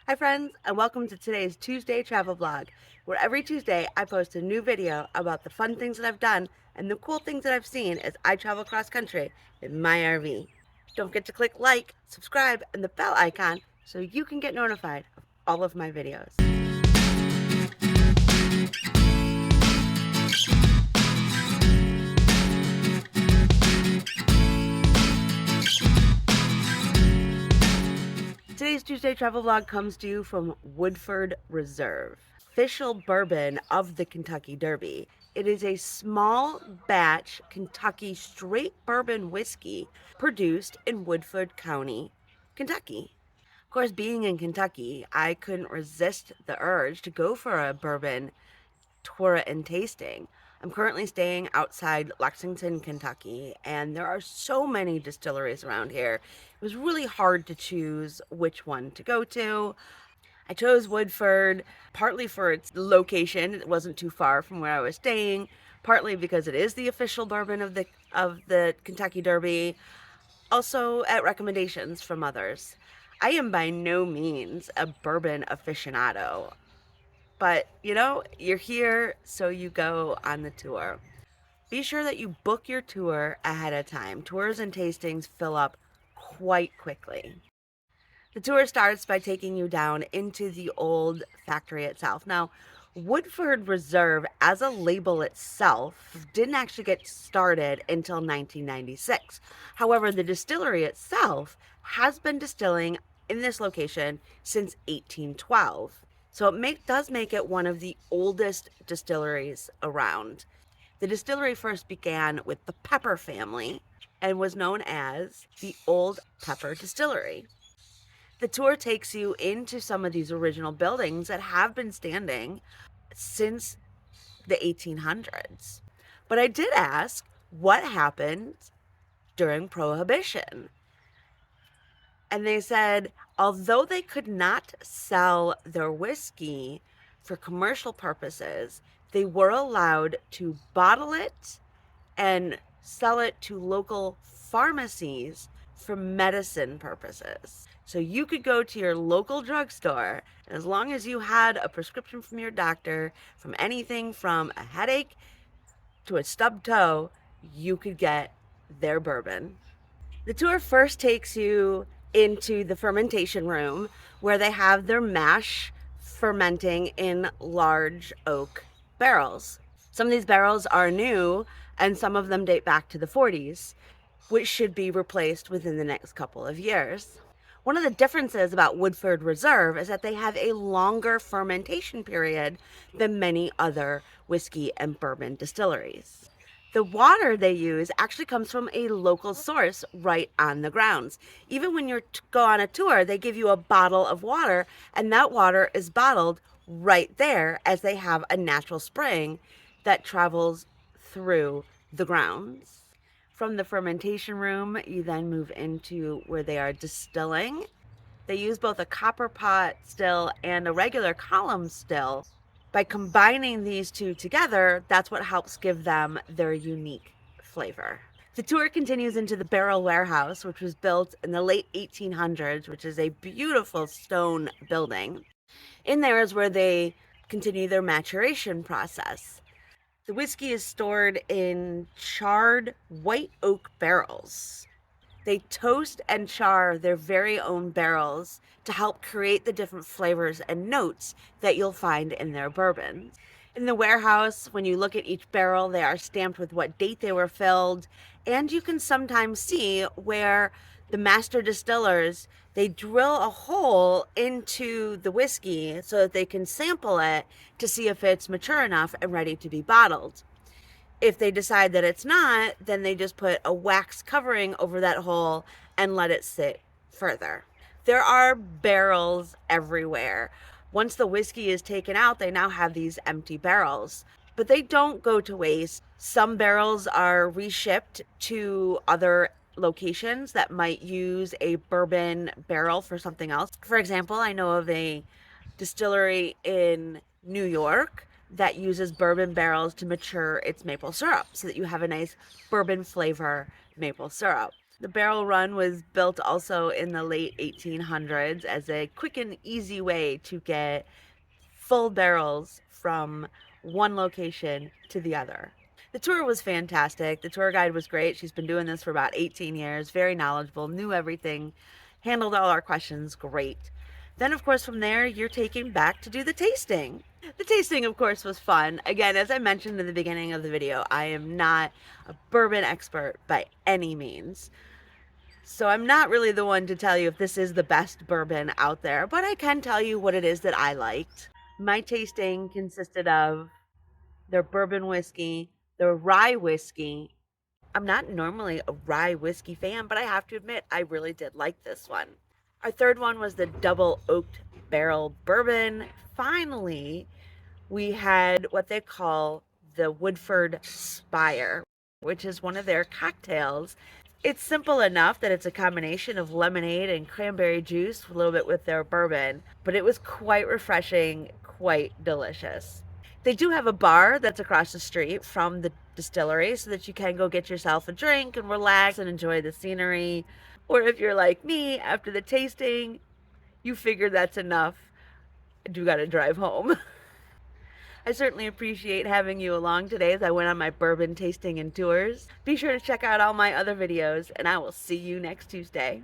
Hi friends, and welcome to today's Tuesday travel vlog, where every Tuesday I post a new video about the fun things that I've done and the cool things that I've seen as I travel cross country in my RV. Don't forget to click like, subscribe, and the bell icon so you can get notified of all of my videos. Today's Tuesday travel vlog comes to you from Woodford Reserve, official bourbon of the Kentucky Derby. It is a small batch Kentucky straight bourbon whiskey produced in Woodford County, Kentucky. Of course, being in Kentucky, I couldn't resist the urge to go for a bourbon tour and tasting. I'm currently staying outside Lexington, Kentucky, and there are so many distilleries around here. It was really hard to choose which one to go to. I chose Woodford partly for its location. It wasn't too far from where I was staying, partly because it is the official bourbon of the Kentucky Derby, also at recommendations from others. I am by no means a bourbon aficionado. But, you're here, so you go on the tour. Be sure that you book your tour ahead of time. Tours and tastings fill up quite quickly. The tour starts by taking you down into the old factory itself. Now, Woodford Reserve as a label itself didn't actually get started until 1996. However, the distillery itself has been distilling in this location since 1812. So does make it one of the oldest distilleries around. The distillery first began with the Pepper family and was known as the Old Pepper Distillery. The tour takes you into some of these original buildings that have been standing since the 1800s. But I did ask what happened during Prohibition. And they said, although they could not sell their whiskey for commercial purposes, they were allowed to bottle it and sell it to local pharmacies for medicine purposes. So you could go to your local drugstore, and as long as you had a prescription from your doctor, from anything from a headache to a stubbed toe, you could get their bourbon. The tour first takes you into the fermentation room where they have their mash fermenting in large oak barrels. Some of these barrels are new and some of them date back to the 40s, which should be replaced within the next couple of years. One of the differences about Woodford Reserve is that they have a longer fermentation period than many other whiskey and bourbon distilleries. The water they use actually comes from a local source right on the grounds. Even when you go on a tour, they give you a bottle of water, and that water is bottled right there as they have a natural spring that travels through the grounds. From the fermentation room, you then move into where they are distilling. They use both a copper pot still and a regular column still. By combining these two together, that's what helps give them their unique flavor. The tour continues into the barrel warehouse, which was built in the late 1800s, which is a beautiful stone building. In there is where they continue their maturation process. The whiskey is stored in charred white oak barrels. They toast and char their very own barrels to help create the different flavors and notes that you'll find in their bourbons. In the warehouse, when you look at each barrel, they are stamped with what date they were filled, and you can sometimes see where the master distillers, they drill a hole into the whiskey so that they can sample it to see if it's mature enough and ready to be bottled. If they decide that it's not, then they just put a wax covering over that hole and let it sit further. There are barrels everywhere. Once the whiskey is taken out, they now have these empty barrels, but they don't go to waste. Some barrels are reshipped to other locations that might use a bourbon barrel for something else. For example, I know of a distillery in New York that uses bourbon barrels to mature its maple syrup so that you have a nice bourbon flavor maple syrup. The barrel run was built also in the late 1800s as a quick and easy way to get full barrels from one location to the other. The tour was fantastic. The tour guide was great. She's been doing this for about 18 years, very knowledgeable, knew everything, handled all our questions great. Then, of course, from there, you're taken back to do the tasting. The tasting, of course, was fun. Again, as I mentioned in the beginning of the video, I am not a bourbon expert by any means. So I'm not really the one to tell you if this is the best bourbon out there, but I can tell you what it is that I liked. My tasting consisted of their bourbon whiskey, their rye whiskey. I'm not normally a rye whiskey fan, but I have to admit, I really did like this one. Our third one was the double oaked barrel bourbon. Finally, we had what they call the Woodford Spire, which is one of their cocktails. It's simple enough that it's a combination of lemonade and cranberry juice, a little bit with their bourbon, but it was quite refreshing, quite delicious. They do have a bar that's across the street from the distillery so that you can go get yourself a drink and relax and enjoy the scenery. Or if you're like me, after the tasting, you figure that's enough and you got to drive home. I certainly appreciate having you along today as I went on my bourbon tasting and tours. Be sure to check out all my other videos, and I will see you next Tuesday.